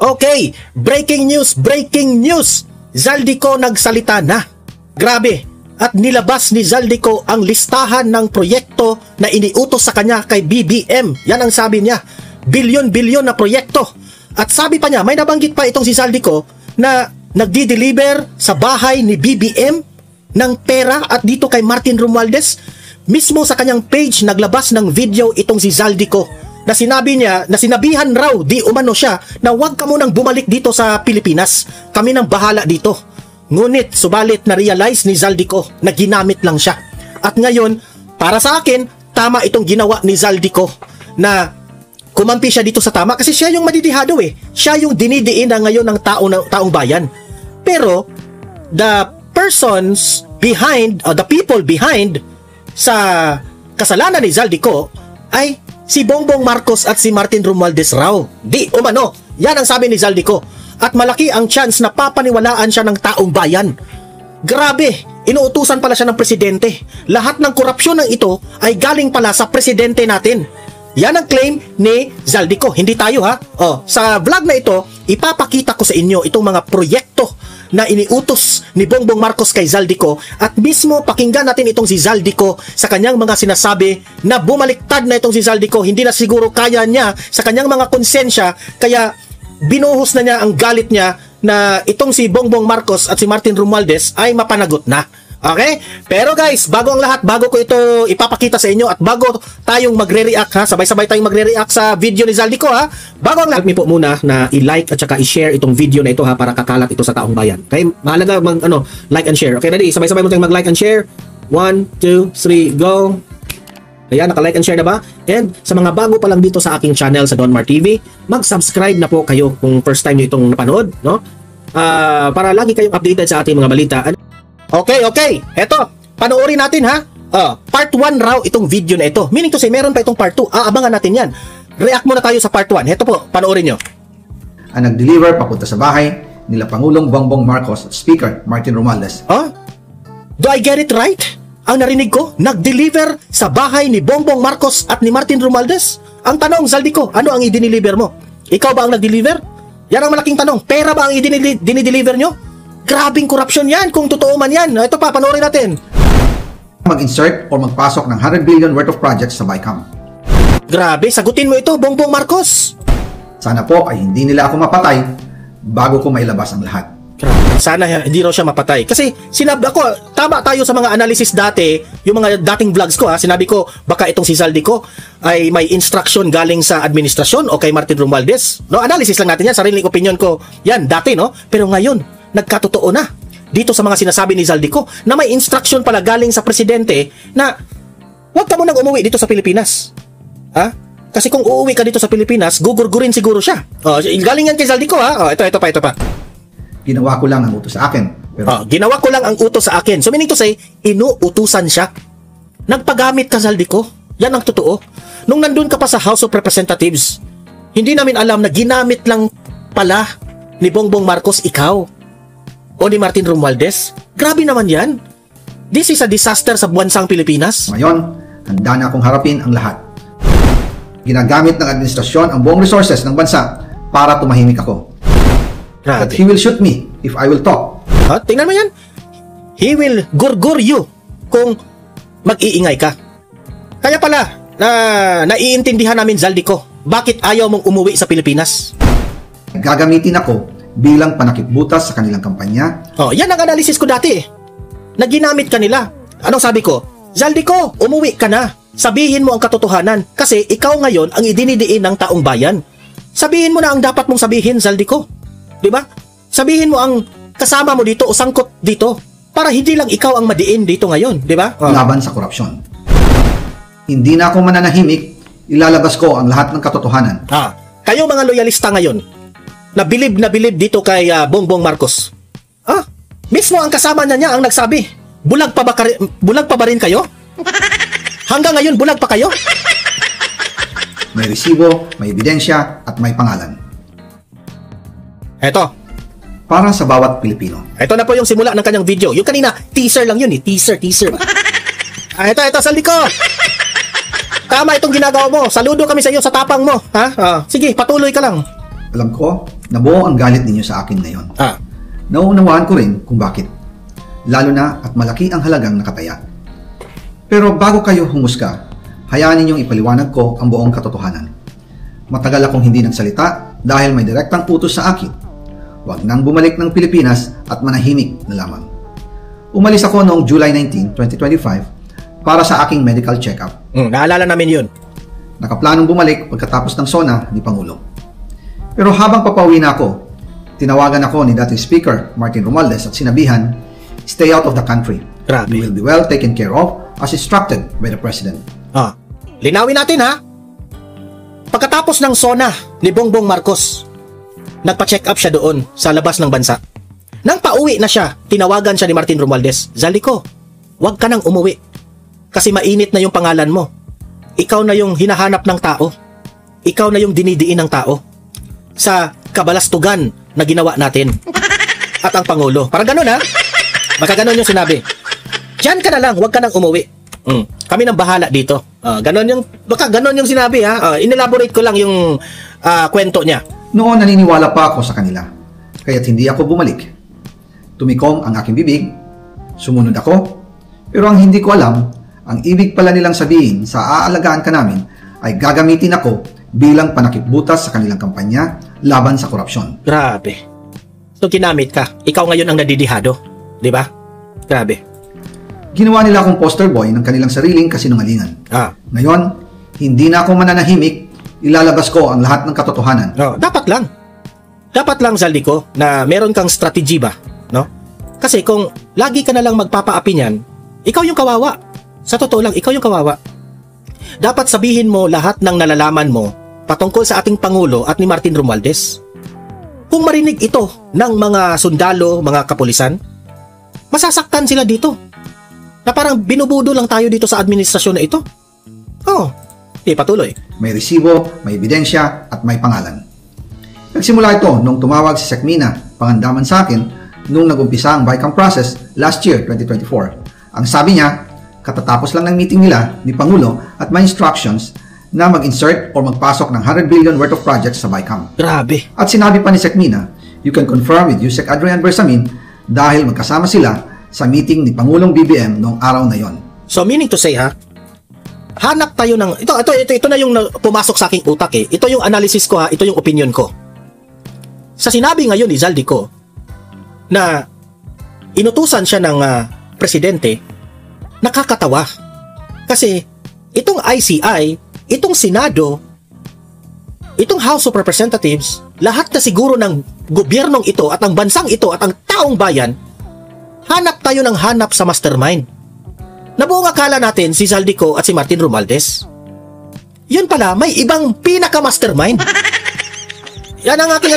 Okay, breaking news. Zaldico nagsalita na. Grabe. At nilabas ni Zaldico ang listahan ng proyekto na iniutos sa kanya kay BBM. Yan ang sabi niya. Bilyon-bilyon na proyekto. At sabi pa niya, may nabanggit pa itong si Zaldico na nagdi-deliver sa bahay ni BBM ng pera at dito kay Martin Romualdez. Mismo sa kanyang page naglabas ng video itong si Zaldico na sinabi niya, na sinabihan raw di umano siya na huwag ka munang bumalik dito sa Pilipinas. Kami nang bahala dito. Ngunit subalit na-realize ni Zaldico na ginamit lang siya. At ngayon, para sa akin, tama itong ginawa ni Zaldico na kumampi siya dito sa tama kasi siya yung madidihado eh. Siya yung dinidiin na ngayon ng taong bayan. Pero the persons behind, the people behind sa kasalanan ni Zaldico ay si Bongbong Marcos at si Martin Romualdez raw. Di umano. Yan ang sabi ni Zaldico. At malaki ang chance na papaniwalaan siya ng taong bayan. Grabe, inuutusan pala siya ng presidente. Lahat ng korupsyon ng ito ay galing pala sa presidente natin. Yan ang claim ni Zaldico, hindi tayo ha. Sa vlog na ito, ipapakita ko sa inyo itong mga proyekto na iniutos ni Bongbong Marcos kay Zaldico at mismo pakinggan natin itong si Zaldico sa kanyang mga sinasabi na bumaliktad na itong si Zaldico. Hindi na siguro kaya niya sa kanyang mga konsensya kaya binuhos na niya ang galit niya na itong si Bongbong Marcos at si Martin Romualdez ay mapanagot na. Okay? Pero guys, bago ang lahat, bago ko ito ipapakita sa inyo at bago tayong magre-react ha, sabay-sabay tayong magre-react sa video ni Zaldico ha, bago ang lahat, po muna na i-like at saka i-share itong video na ito ha para kakalat ito sa taong bayan. Okay? Mahalaga like and share. Okay, ready? Sabay-sabay mo tayong mag-like and share. 1, 2, 3, go! Ayan, naka-like and share na ba? And sa mga bago pa lang dito sa aking channel sa Donmar TV, mag-subscribe na po kayo kung first time nyo itong napanood, no? Para lagi kayong updated sa ating mga balita. Okay. Eto, panoorin natin ha. Part 1 raw itong video na ito. Meaning to say, meron pa itong part 2. Abangan natin yan. React muna tayo sa part 1. Eto po, panoorin nyo. Ang nag-deliver papunta sa bahay nila Pangulong Bongbong Marcos at Speaker Martin Romualdez. Do I get it right? Ang narinig ko, nag-deliver sa bahay ni Bongbong Marcos at ni Martin Romualdez? Ang tanong, Zaldico, ano ang i-deliver mo? Ikaw ba ang nag-deliver? Yan ang malaking tanong. Pera ba ang i-deliver nyo? Grabing korupsyon yan kung totoo man yan. Ito pa, panoorin natin. Mag-insert o magpasok ng 100 billion worth of projects sa BICAM. Grabe, sagutin mo ito, Bongbong Marcos. Sana po ay hindi nila ako mapatay bago ko mailabas ang lahat. Sana hindi raw siya mapatay. Kasi sinabi ako, tama tayo sa mga analysis dati, yung mga dating vlogs ko ha, sinabi ko baka itong si Zaldico ay may instruction galing sa administrasyon o kay Martin Romualdez. No, analysis lang natin yan, sariling opinion ko. Yan, dati no. Pero ngayon, nagkatotoo na dito sa mga sinasabi ni Zaldico na may instruction pala galing sa presidente na huwag ka munang umuwi dito sa Pilipinas. Ha? Kasi kung uuwi ka dito sa Pilipinas, gugurgurin siguro siya. Galing yan kay Zaldico ha. Ito pa. Ginawa ko lang ang utos sa akin. Pero ginawa ko lang ang utos sa akin. So meaning to say, inuutusan siya. Nagpagamit ka, Zaldico. Yan ang totoo. Nung nandun ka pa sa House of Representatives, hindi namin alam na ginamit lang pala ni Bongbong Marcos ikaw o ni Martin Romualdez. Grabe naman yan. This is a disaster sa bansang Pilipinas. Ngayon, handa na akong harapin ang lahat. Ginagamit ng administrasyon ang buong resources ng bansa para tumahimik ako. Grabe. But he will shoot me if I will talk. Tingnan mo yan. He will gurgur you kung mag-iingay ka. Kaya pala, naiintindihan namin, Zaldico, bakit ayaw mong umuwi sa Pilipinas? Gagamitin ako bilang panakipbutas sa kanilang kampanya. Yan ang analysis ko dati. Naginamit ka nila. Anong sabi ko? Zaldico, umuwi ka na. Sabihin mo ang katotohanan kasi ikaw ngayon ang idinidiin ng taong bayan. Sabihin mo na ang dapat mong sabihin, Zaldico. Diba? Sabihin mo ang kasama mo dito o sangkot dito para hindi lang ikaw ang madiin dito ngayon, diba? Laban sa korupsyon. Hindi na ako mananahimik, ilalabas ko ang lahat ng katotohanan. Kayo mga loyalista ngayon, na bilib dito kay Bongbong Marcos. Mismo ang kasama niya ang nagsabi, bulag pa ba rin kayo? Hanggang ngayon, bulag pa kayo? May resibo, may ebidensya, at may pangalan. Eto. Para sa bawat Pilipino. Ito na po yung simula ng kanyang video. Yung kanina, teaser lang yun eh. Teaser. Ito, Zaldico. Tama itong ginagawa mo. Saludo kami sa iyo sa tapang mo. Sige, patuloy ka lang. Alam ko na buo ang galit ninyo sa akin ngayon. Nauunawaan ko rin kung bakit. Lalo na at malaki ang halagang nakataya. Pero bago kayo humusga, hayaan ninyong ipaliwanag ko ang buong katotohanan. Matagal akong hindi nagsalita dahil may direktang utos sa akin. Huwag nang bumalik ng Pilipinas at manahimik na lamang. Umalis ako noong July 19, 2025 para sa aking medical check-up. Naalala namin yun. Nakaplanong bumalik pagkatapos ng SONA ni Pangulo. Pero habang papauwi na ako, tinawagan ako ni dating Speaker Martin Romualdez at sinabihan, stay out of the country. Grabe. You will be well taken care of as instructed by the President. Linawin natin ha. Pagkatapos ng SONA ni Bongbong Marcos, nagpa-check up siya doon sa labas ng bansa. Nang pauwi na siya, tinawagan siya ni Martin Romualdez, Zaldico, huwag ka nang umuwi. Kasi mainit na yung pangalan mo. Ikaw na yung hinahanap ng tao. Ikaw na yung dinidiin ng tao. Sa kabalastugan na ginawa natin. At ang Pangulo. Parang ganun ha. Baka ganun yung sinabi. Diyan ka na lang, huwag ka nang umuwi. Kami nang bahala dito. Baka ganun yung sinabi ha. Inelaborate ko lang yung kwento niya. Noon naniniwala pa ako sa kanila. Kaya't hindi ako bumalik. Tumikom ang aking bibig. Sumunod ako. Pero ang hindi ko alam, ang ibig pala nilang sabihin sa aalagaan ka namin ay gagamitin ako bilang panakipbutas sa kanilang kampanya laban sa korupsyon. Grabe. So ginamit ka. Ikaw ngayon ang nadidihado. Di ba? Grabe. Ginawa nila akong poster boy ng kanilang sariling kasinungalingan. Ngayon, hindi na ako mananahimik. Ilalabas ko ang lahat ng katotohanan. Dapat lang. Dapat lang, Zaldico, na meron kang strategy ba? No? Kasi kung lagi ka na lang magpapaapi niyan, ikaw yung kawawa. Sa totoo lang, ikaw yung kawawa. Dapat sabihin mo lahat ng nalalaman mo patungkol sa ating Pangulo at ni Martin Romualdez. Kung marinig ito ng mga sundalo, mga kapulisan, masasaktan sila dito. Na parang binubudo lang tayo dito sa administrasyon na ito. Patuloy. May resibo, may ebidensya, at may pangalan. Nagsimula ito nung tumawag si Sekmina, pangandaman sa akin, nung nagumpisa ang BICAM process last year, 2024. Ang sabi niya, katatapos lang ng meeting nila ni Pangulo at may instructions na mag-insert o magpasok ng 100 billion worth of projects sa BICAM. Grabe. At sinabi pa ni Sekmina, you can confirm with Yusek Adrian Bersamin dahil magkasama sila sa meeting ni Pangulong BBM noong araw na yon. So meaning to say hanap tayo ng ito na yung pumasok sa aking utak eh. Ito yung analysis ko ito yung opinion ko. Sa sinabi ngayon ni Zaldico na inutusan siya ng presidente, nakakatawa. Kasi itong ICI, itong Senado, itong House of Representatives, lahat na siguro ng gobyernong ito at ang bansang ito at ang taong bayan, hanap tayo ng hanap sa mastermind. Nabuong akala natin si Zaldico at si Martin Romualdez. Yun pala, may ibang pinaka-mastermind. Yan ang aking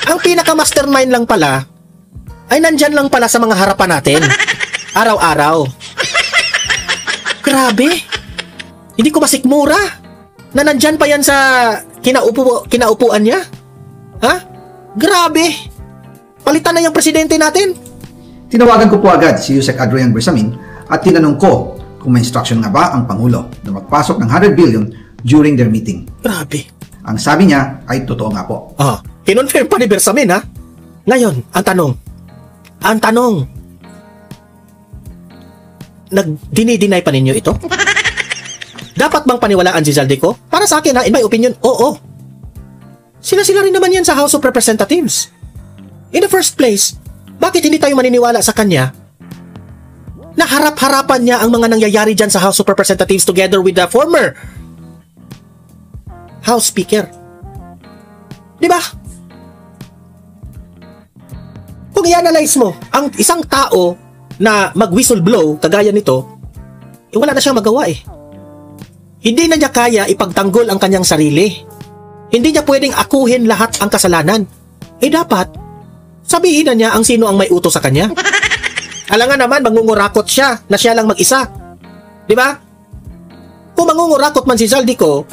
Ang pinaka-mastermind lang pala ay nandyan lang pala sa mga harapan natin. Araw-araw. Grabe. Hindi ko masikmura na nandyan pa yan sa kinaupuan niya. Grabe. Palitan na yung presidente natin. Tinawagan ko po agad si Yusek Adrian Bersamin at tinanong ko kung may instruction nga ba ang Pangulo na magpasok ng 100 billion during their meeting. Grabe. Ang sabi niya ay totoo nga po. Kinonfirm pa ni Bersamin Ngayon, ang tanong, dinideny pa ninyo ito? Dapat bang paniwalaan si Zaldico? Para sa akin in my opinion, oo. Sila rin naman yan sa House of Representatives. In the first place, bakit hindi tayo maniniwala sa kanya na harap-harapan niya ang mga nangyayari dyan sa House of Representatives together with the former House Speaker? Diba? Kung i-analyze mo, ang isang tao na mag-whistleblow kagaya nito, wala na siyang magawa Hindi na niya kaya ipagtanggol ang kanyang sarili. Hindi niya pwedeng akuhin lahat ang kasalanan. Dapat sabihin na niya ang sino ang may utos sa kanya. Alangan naman, mangungurakot siya na siya lang mag-isa. Di ba? Kung mangungurakot man si Zaldico,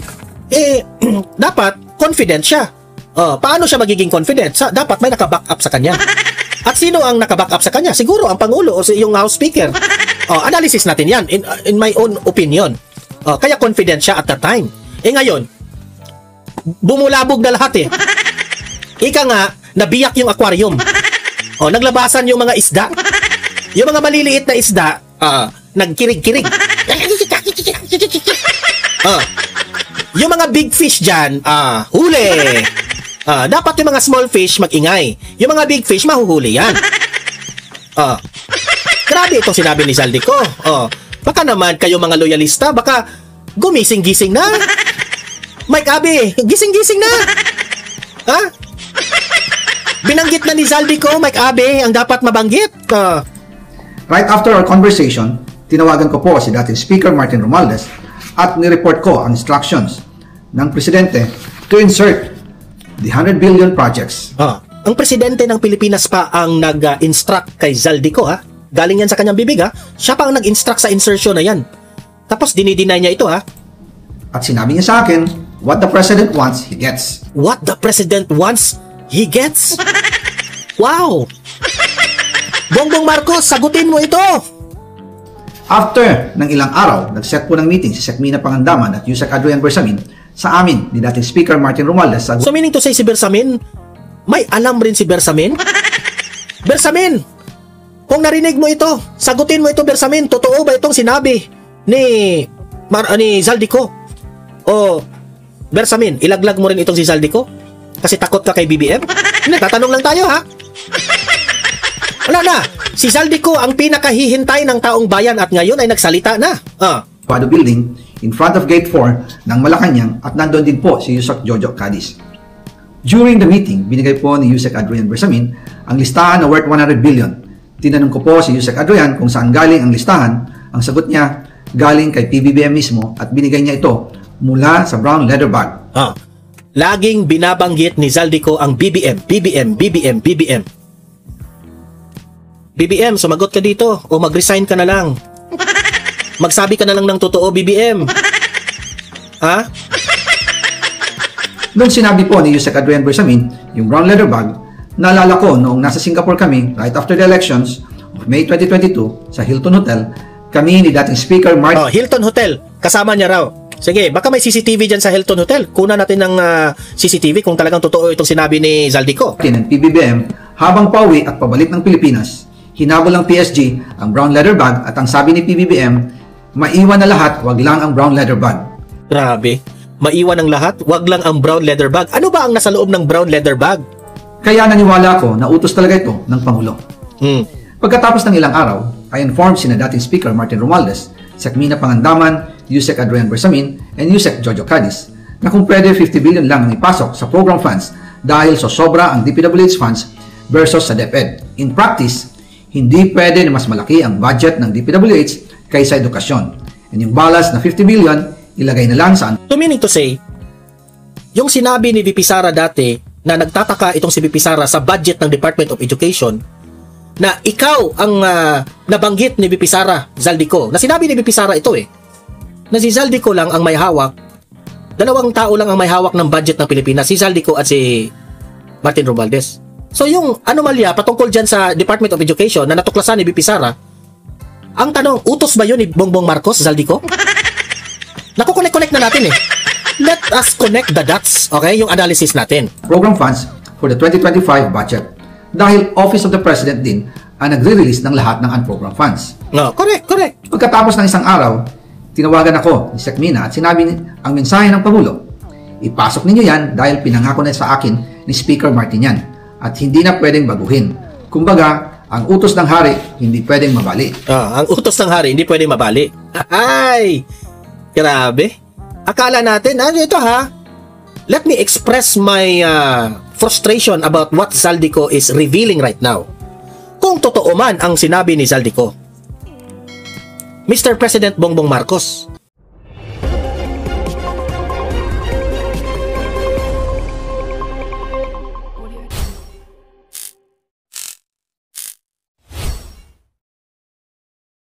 dapat confident siya. Paano siya magiging confident? Dapat may nakaback up sa kanya. At sino ang nakaback up sa kanya? Siguro ang Pangulo o yung House Speaker. Analysis natin yan in my own opinion. Kaya confident siya at that time. Ngayon, bumulabog na lahat eh. Ika nga, nabiyak yung aquarium. O, naglabasan yung mga isda. Yung mga maliliit na isda, nagkirig-kirig. Yung mga big fish dyan, huli. Dapat yung mga small fish mag-ingay. Yung mga big fish, mahuhuli yan. Grabe itong sinabi ni Zaldico. Baka naman kayo mga loyalista, baka gumising-gising na. Mike Abe, gising-gising na. Binanggit na ni Zaldico, Mike Abe, ang dapat mabanggit. Right after our conversation, tinawagan ko po si dating Speaker Martin Romualdez at nireport ko ang instructions ng Presidente to insert the 100 billion projects. Ang Presidente ng Pilipinas pa ang nag-instruct kay Zaldico, ha? Galing yan sa kanyang bibig, ha? Siya pa ang nag-instruct sa insertion na yan. Tapos dinideny niya ito, ha? At sinabi niya sa akin, what the President wants, he gets. What the President wants, he gets? Wow! Bongbong Marcos, sagutin mo ito! After ng ilang araw, nag-set po ng meeting si Sekmina Pangandaman at Yusek Adrian Bersamin sa amin ni dating Speaker Martin Romualdez. So meaning to say si Bersamin, may alam rin si Bersamin? Bersamin! Kung narinig mo ito, sagutin mo ito, Bersamin. Totoo ba itong sinabi ni Zaldico? O Bersamin, ilaglag mo rin itong si Zaldico? Kasi takot ka kay BBM? Hindi, tatanong lang tayo, ha? Wala na. Si Zaldico ang pinakahihintay ng taong bayan at ngayon ay nagsalita na. Pado Building in front of Gate 4 ng Malacanang at nandoon din po si Yusek Jojo Cadiz. During the meeting, binigay po ni Yusek Adrian Bersamin ang listahan na worth 100 billion. Tinanong ko po si Yusek Adrian kung saan galing ang listahan. Ang sagot niya, galing kay PBBM mismo at binigay niya ito mula sa brown leather bag. Laging binabanggit ni Zaldico ang BBM, BBM, BBM, BBM. BBM, sumagot ka dito o mag-resign ka na lang. Magsabi ka na lang ng totoo, BBM. Ha? Nung sinabi po ni Yusek Adrian Bersamin, yung brown leather bag, naalala ko noong nasa Singapore kami right after the elections of May 2022 sa Hilton Hotel, kami ni dating Speaker Martin... Hilton Hotel. Kasama niya raw. Sige, baka may CCTV dyan sa Hilton Hotel. Kunan natin ng CCTV kung talagang totoo itong sinabi ni Zaldico. Ng PBBM, habang pauwi at pabalik ng Pilipinas, hinabol ng PSG ang brown leather bag at ang sabi ni PBBM, maiwan na lahat, wag lang ang brown leather bag. Grabe. Maiwan ang lahat, wag lang ang brown leather bag. Ano ba ang nasa loob ng brown leather bag? Kaya naniwala ako na utos talaga ito ng Pangulo. Pagkatapos ng ilang araw, I informed sina dating Speaker Martin Romualdez, Sekmina Pangandaman, Yusek Adrian Bersamin, and Yusek Jojo Cadiz na kung pwede 50 billion lang ang ipasok sa program funds dahil sobra ang DPWH funds versus sa DepEd. In practice, hindi pwede na mas malaki ang budget ng DPWH kaysa edukasyon. And yung balance na 50 billion, ilagay na lang sa... So meaning to say, yung sinabi ni VP Sara dati na nagtataka itong si VP Sara sa budget ng Department of Education na ikaw ang nabanggit ni VP Sara, Zaldico. Na sinabi ni VP Sara ito na si Zaldico lang ang may hawak. Dalawang tao lang ang may hawak ng budget ng Pilipinas, si Zaldico at si Martin Romualdez. So yung anomalya patungkol dyan sa Department of Education na natuklasan ni VP Sara, ang tanong, utos ba yun ni Bongbong Marcos, Zaldico? Nakukonek-connect na natin Let us connect the dots, okay? Yung analysis natin. Program funds for the 2025 budget. Dahil Office of the President din ang nagre-release ng lahat ng unprogrammed funds. No, correct. Pagkatapos ng isang araw, tinawagan ako ni Sekmina at sinabi ang mensahe ng Pangulo. Ipasok ninyo yan dahil pinangako na sa akin ni Speaker Martin yan at hindi na pwedeng baguhin. Kumbaga, ang utos ng hari hindi pwedeng mabali. Ang utos ng hari hindi pwedeng mabali. Ay! Grabe. Akala natin, ito let me express my frustration about what Zaldico is revealing right now. Kung totoo man ang sinabi ni Zaldico, Mr. President Bongbong Marcos,